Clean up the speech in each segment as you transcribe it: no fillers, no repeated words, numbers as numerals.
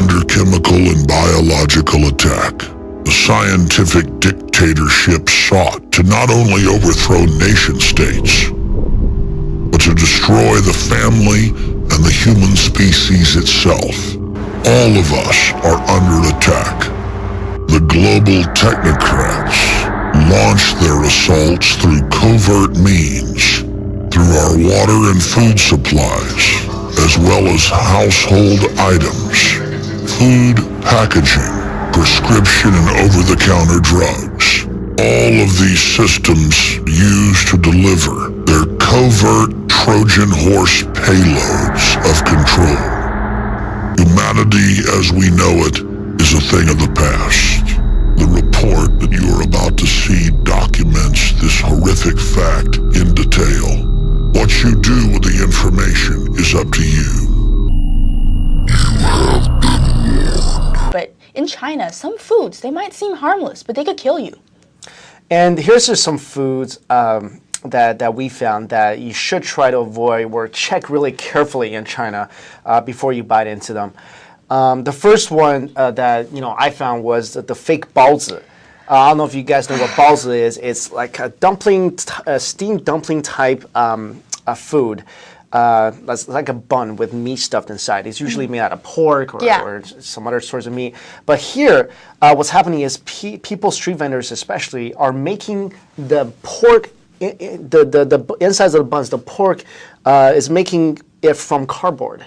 under chemical and biological attack. The scientific dictatorship sought to not only overthrow nation-states, but to destroy the family and the human species itself. All of us are under attack. The global technocrats launch their assaults through covert means, through our water and food supplies, as well as household items, food packaging, prescription and over-the-counter drugs. All of these systems used to deliver their covert Trojan horse payloads of control. Humanity as we know it is a thing of the past. The report that you are about to see documents this horrific fact in detail. What you do with the information is up to you. You have been warned. But in China, some foods, they might seem harmless, but they could kill you. And here's just some foods that we found that you should try to avoid or check really carefully in China before you bite into them. The first one that I found was the fake baozi. I don't know if you guys know what baozi is. It's like a dumpling, a steamed dumpling type food. It's like a bun with meat stuffed inside. It's usually made out of pork or some other sorts of meat. But here, what's happening is people, street vendors especially, are making the pork, the insides of the buns, the pork is making it from cardboard.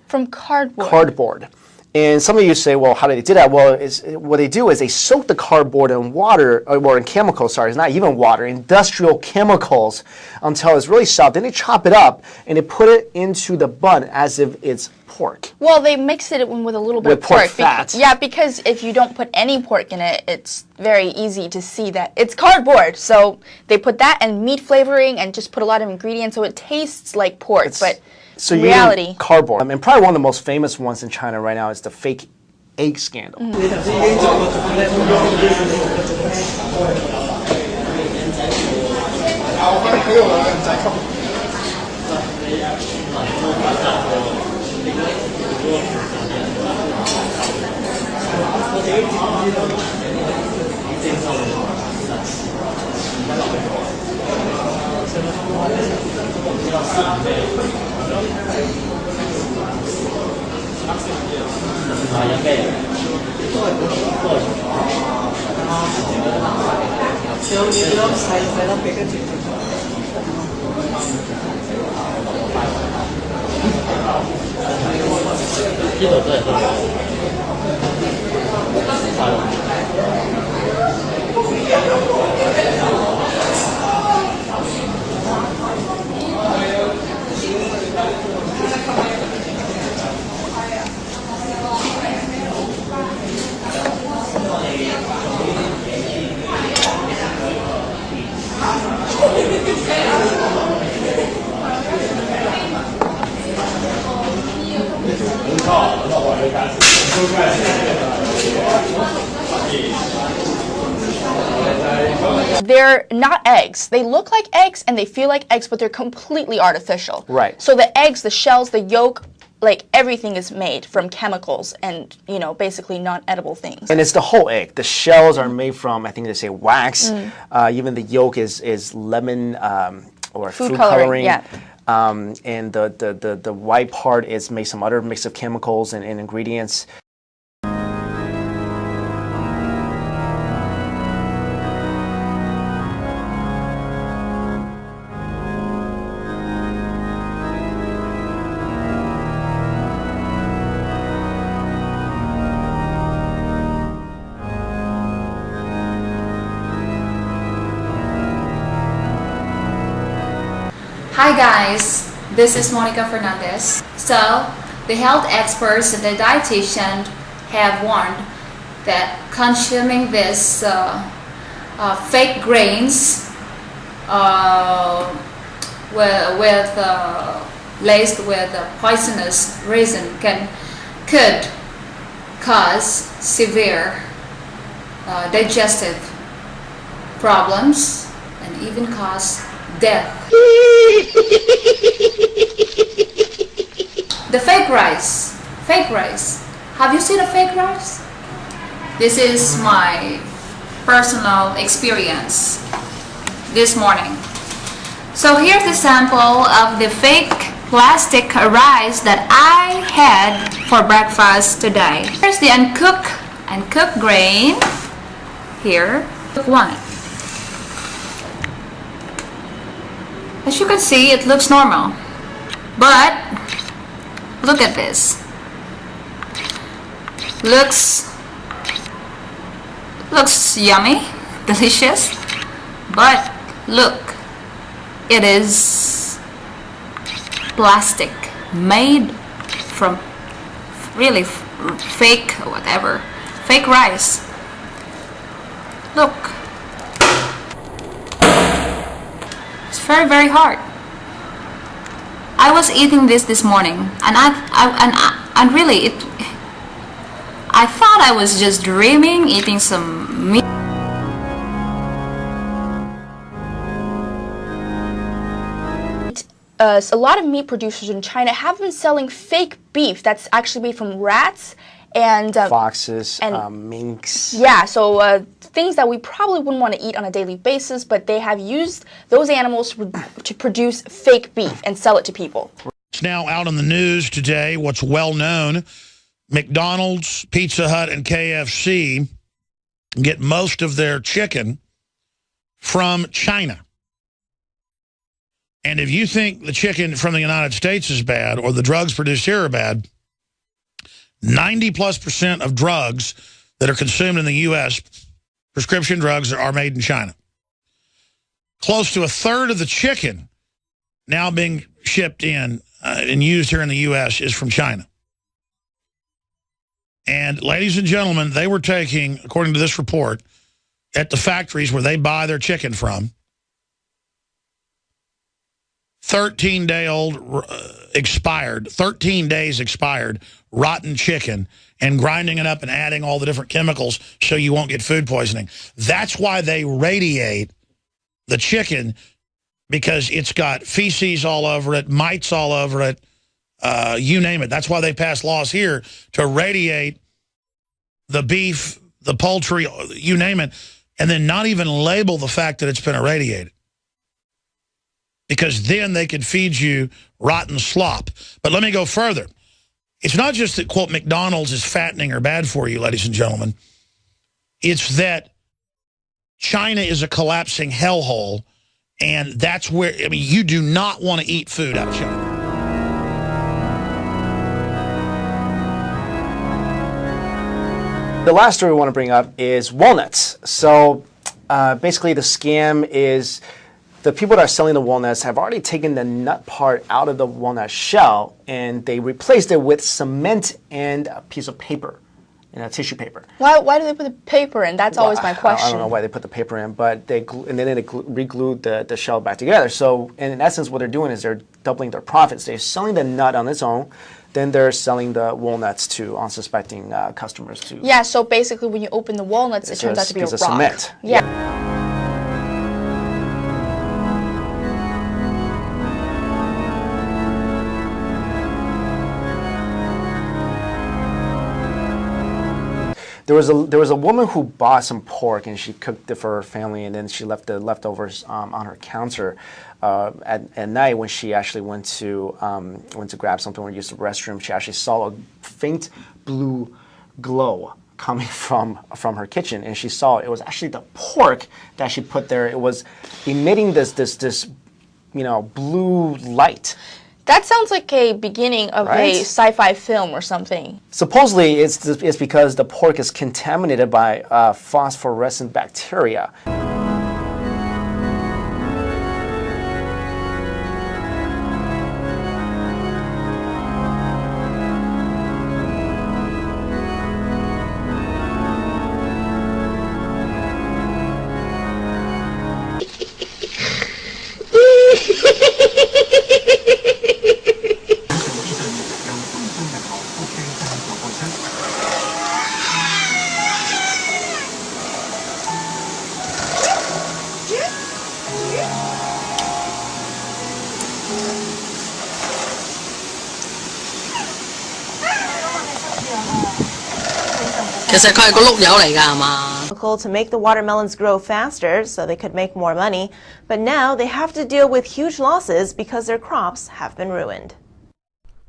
From cardboard? Cardboard. And some of you say, well, how do they do that? Well, what they do is they soak the cardboard in water, or in chemicals, sorry, it's not even water, industrial chemicals until it's really soft. Then they chop it up and they put it into the bun as if it's pork. Well, they mix it with a little bit of pork fat. Yeah, because if you don't put any pork in it, it's very easy to see that it's cardboard. So they put that and meat flavoring and just put a lot of ingredients so it tastes like pork. So in reality, cardboard. And probably one of the most famous ones in China right now is the fake egg scandal. They're not eggs. They look like eggs and they feel like eggs, but they're completely artificial. Right. So the eggs, the shells, the yolk, like everything is made from chemicals and, basically non-edible things. And it's the whole egg. The shells are made from, I think they say wax. Even the yolk is lemon or food coloring. Yeah. And the white part is made some other mix of chemicals and ingredients. Hi guys, this is Monica Fernandez. So, the health experts and the dietitian have warned that consuming this fake grains laced with poisonous resin could cause severe digestive problems and even cause death. The fake rice. Have you seen a fake rice? This is my personal experience this morning. So here's the sample of the fake plastic rice that I had for breakfast today. Here's the uncooked grain. Here, one. As you can see, it looks normal. But look at this. Looks yummy, delicious. But look, it is plastic, made from really fake whatever, fake rice. Look, it's very, very hard. I was eating this morning, and and really I thought I was just dreaming, eating some meat. A lot of meat producers in China have been selling fake beef that's actually made from rats and foxes, and minks. Yeah, so things that we probably wouldn't want to eat on a daily basis, but they have used those animals to produce fake beef and sell it to people. It's now out in the news today. What's well known, McDonald's, Pizza Hut, and KFC get most of their chicken from China. And if you think the chicken from the United States is bad or the drugs produced here are bad, 90+% of drugs that are consumed in the U.S., prescription drugs, are made in China. Close to a third of the chicken now being shipped in and used here in the U.S. is from China. And ladies and gentlemen, they were taking, according to this report, at the factories where they buy their chicken from, 13 days expired, rotten chicken, and grinding it up and adding all the different chemicals so you won't get food poisoning. That's why they radiate the chicken, because it's got feces all over it, mites all over it, you name it. That's why they pass laws here to radiate the beef, the poultry, you name it, and then not even label the fact that it's been irradiated. Because then they could feed you rotten slop. But let me go further. It's not just that, quote, McDonald's is fattening or bad for you, ladies and gentlemen. It's that China is a collapsing hellhole, and that's where, I mean, you do not want to eat food out of China. The last story we want to bring up is walnuts. So basically the scam is the people that are selling the walnuts have already taken the nut part out of the walnut shell, and they replaced it with cement and a piece of paper, and a tissue paper. Why do they put the paper in? That's always my question. I don't know why they put the paper in, but then they re-glued the shell back together. So in essence, what they're doing is they're doubling their profits. They're selling the nut on its own, then they're selling the walnuts to unsuspecting customers too. Yeah, so basically when you open the walnuts, it turns out to be a rock. Cement. Yeah. There was a woman who bought some pork and she cooked it for her family, and then she left the leftovers on her counter at night. When she actually went to grab something or use the restroom, she actually saw a faint blue glow coming from her kitchen, and she saw it was actually the pork that she put there. It was emitting this blue light. That sounds like a beginning of Right? a sci-fi film or something. Supposedly, it's because the pork is contaminated by phosphorescent bacteria. To make the watermelons grow faster so they could make more money, but now they have to deal with huge losses because their crops have been ruined.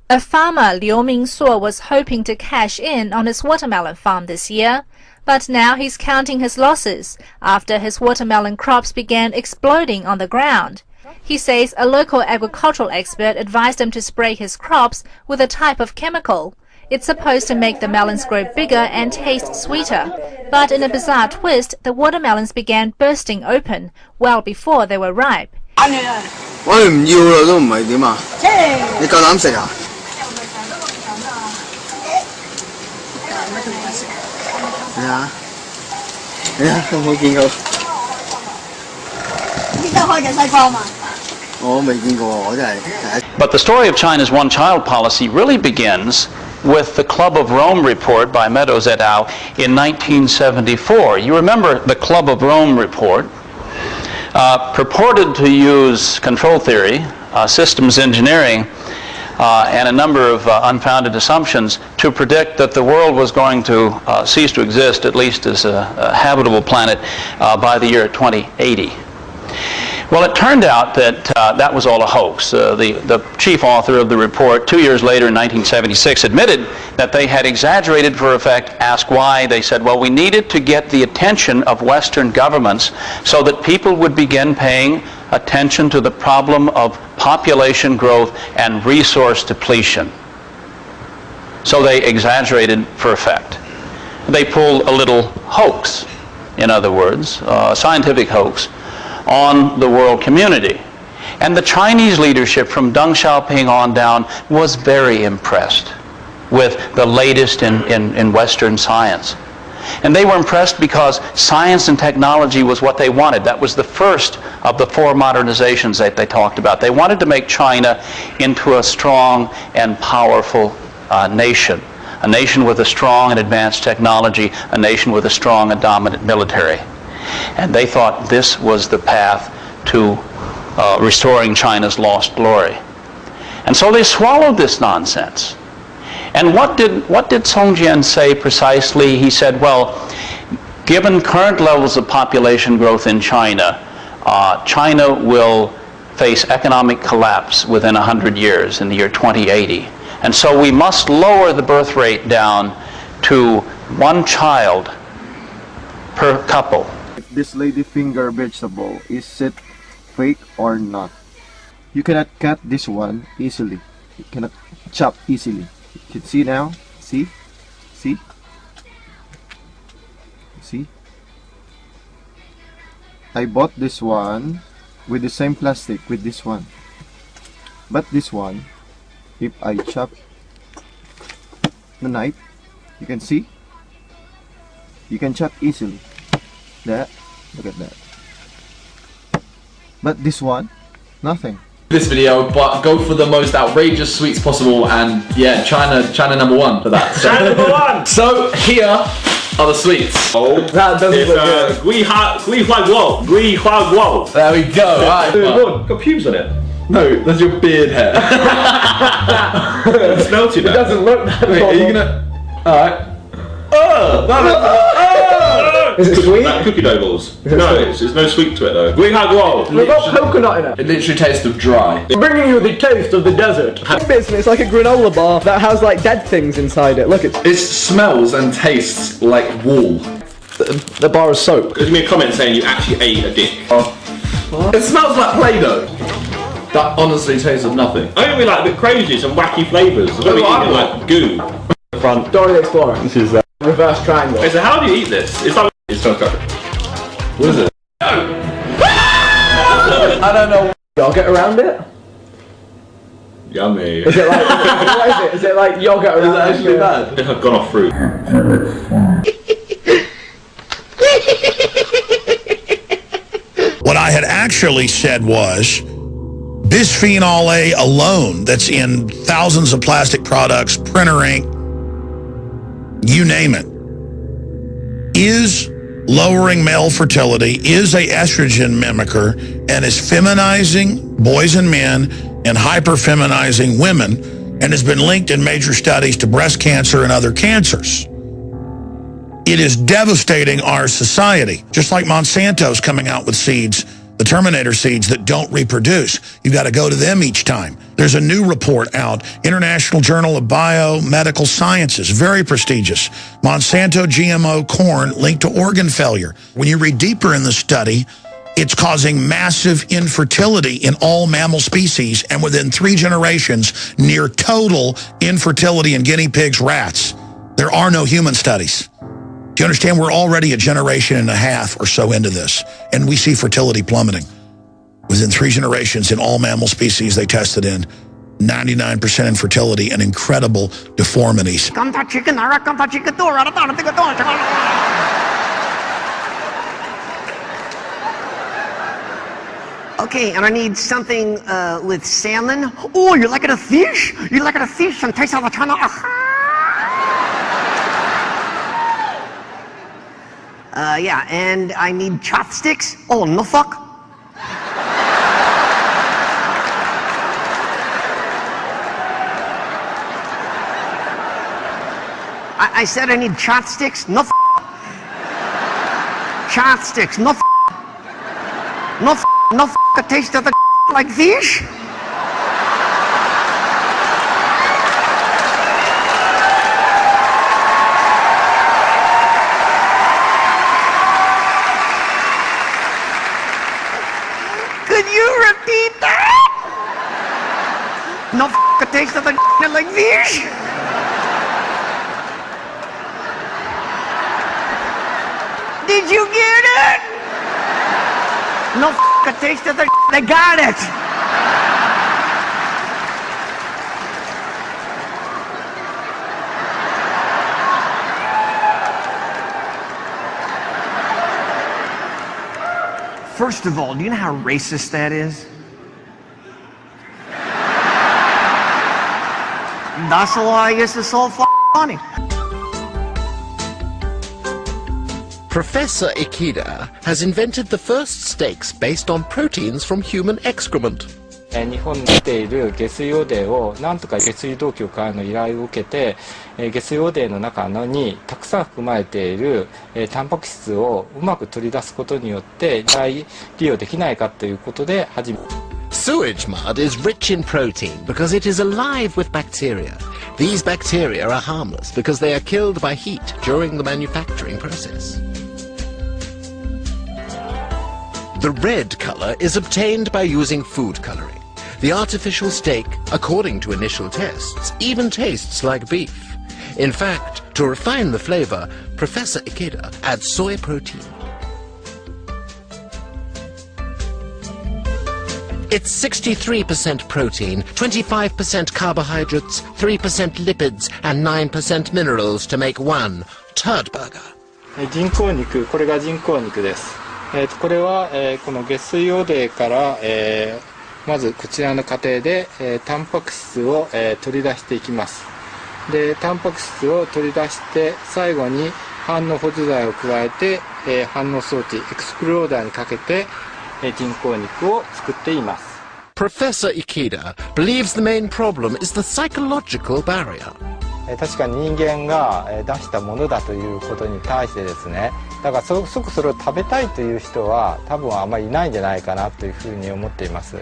A farmer, Liu Mingsuo, was hoping to cash in on his watermelon farm this year, but now he's counting his losses after his watermelon crops began exploding on the ground. He says a local agricultural expert advised him to spray his crops with a type of chemical. It's supposed to make the melons grow bigger and taste sweeter, but in a bizarre twist, the watermelons began bursting open well before they were ripe. But the story of China's one-child policy really begins with the Club of Rome report by Meadows et al. In 1974. You remember the Club of Rome report purported to use control theory, systems engineering, and a number of unfounded assumptions to predict that the world was going to cease to exist, at least as a habitable planet, by the year 2080. Well, it turned out that that was all a hoax. The chief author of the report, 2 years later in 1976, admitted that they had exaggerated for effect. Asked why, they said, well, we needed to get the attention of Western governments so that people would begin paying attention to the problem of population growth and resource depletion. So they exaggerated for effect. They pulled a little hoax, in other words, a scientific hoax, on the world community. And the Chinese leadership from Deng Xiaoping on down was very impressed with the latest in Western science. And they were impressed because science and technology was what they wanted. That was the first of the 4 modernizations that they talked about. They wanted to make China into a strong and powerful nation. A nation with a strong and advanced technology, a nation with a strong and dominant military. And they thought this was the path to restoring China's lost glory. And so they swallowed this nonsense. And what did Song Jian say precisely? He said, well, given current levels of population growth in China, China will face economic collapse within 100 years, in the year 2080. And so we must lower the birth rate down to 1 child per couple. This ladyfinger vegetable, is it fake or not? You cannot cut this one easily. You cannot chop easily. You can see now. See? See? See? I bought this one with the same plastic with this one. But this one, if I chop the knife, you can see? You can chop easily. That. Look at that. But this one, nothing. This video, but go for the most outrageous sweets possible, and yeah, China #1 for that. So, China #1. So here are the sweets. Oh, that doesn't look good. Gui Hua Guo. There we go. Right, look, got pubes on it. No, that's your beard hair. It's melted. It doesn't look that. Wait, are you gonna? All right. Is it sweet? Like cookie dough balls. No, there's no sweet to it though. Gui Hua Guo. We've got coconut in it. It literally tastes of dry. I'm bringing you the taste of the desert. It's like a granola bar that has like dead things inside it. Look, it smells and tastes like wool. The bar of soap. There's me a comment saying you actually ate a dick. What? It smells like Play-Doh. That honestly tastes of nothing. I think we like a bit crazy, some wacky flavours. I think we eating like goo. Front. Dora the Explorer. This is reverse triangle. Wait, so how do you eat this? It's like what is it? I don't know. Yogurt around it? Yummy. Is it like what is it? Is it like yogurt around it? Is that actually bad? I've gone off fruit. What I had actually said was bisphenol A alone, that's in thousands of plastic products, printer ink, you name it, is lowering male fertility, is a estrogen mimicker, and is feminizing boys and men and hyper-feminizing women, and has been linked in major studies to breast cancer and other cancers. It is devastating our society, just like Monsanto's coming out with seeds, the Terminator seeds that don't reproduce. You've got to go to them each time. There's a new report out, International Journal of Biomedical Sciences, very prestigious. Monsanto GMO corn linked to organ failure. When you read deeper in the study, it's causing massive infertility in all mammal species, and within 3 generations, near total infertility in guinea pigs, rats. There are no human studies. Do you understand? We're already a generation and a half or so into this, and we see fertility plummeting. Within 3 generations in all mammal species they tested in, 99% infertility and incredible deformities. Okay, and I need something with salmon. Oh, you're liking a fish? You're liking a fish and taste of the China. Yeah, and I need chopsticks. Oh, no fuck. I said I need chopsticks. No fuck. Chopsticks. No fuck. No fuck. No fuck. A taste of the like fish. Could you repeat that? No f***ing taste of the like fish. Did you get it? No f***ing taste of the they got it. First of all, do you know how racist that is? That's why this is so funny. Professor Ikeda has invented the first steaks based on proteins from human excrement. 日本に出ている下水汚泥をなんとか下水道局からの依頼を受けて、下水汚泥の中にたくさん含まれているタンパク質をうまく取り出すことによって再利用できないかということで始め。Sewage mud is rich in protein because it is alive with bacteria. These bacteria are harmless because they are killed by heat during the manufacturing process. The red color is obtained by using food coloring. The artificial steak, according to initial tests, even tastes like beef. In fact, to refine the flavor, Professor Ikeda adds soy protein. It's 63% protein, 25% carbohydrates, 3% lipids, and 9% minerals to make one turd burger. 人工肉、これが人工肉です。これは、この下水汚泥から、まずこちらの過程で、タンパク質を、取り出していきます。で、タンパク質を取り出して最後に反応補助剤を加えて、反応装置エクスプローダーにかけて、人工肉を作っています。Professor Ikeda believes the main problem is the psychological barrier. 確かに人間が出したものだということに対してですね、だから即それを食べたいという人は多分あまりいないんじゃないかなというふうに思っています。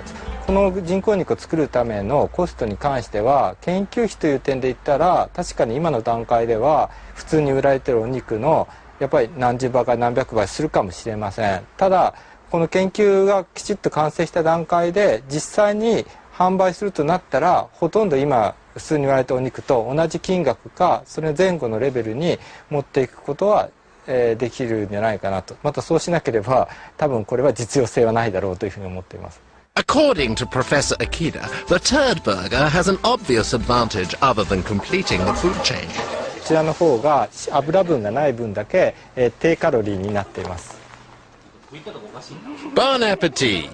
この人工肉を作るためのコストに関しては研究費という点で言ったら確かに今の段階では普通に売られているお肉のやっぱり何十倍か何百倍するかもしれません。ただこの研究がきちっと完成した段階で実際に販売するとなったらほとんど今普通に売られたお肉と同じ金額かそれ前後のレベルに持っていくことはできるんじゃないかなと。またそうしなければ多分これは実用性はないだろうというふうに思っています。According to Professor Ikeda, the turd burger has an obvious advantage other than completing the food chain. こちらの方が油分がない分だけ低カロリーになっています。Bon appetit!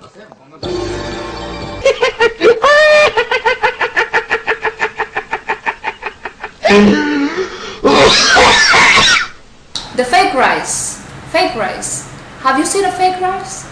The fake rice. Fake rice. Have you seen a fake rice?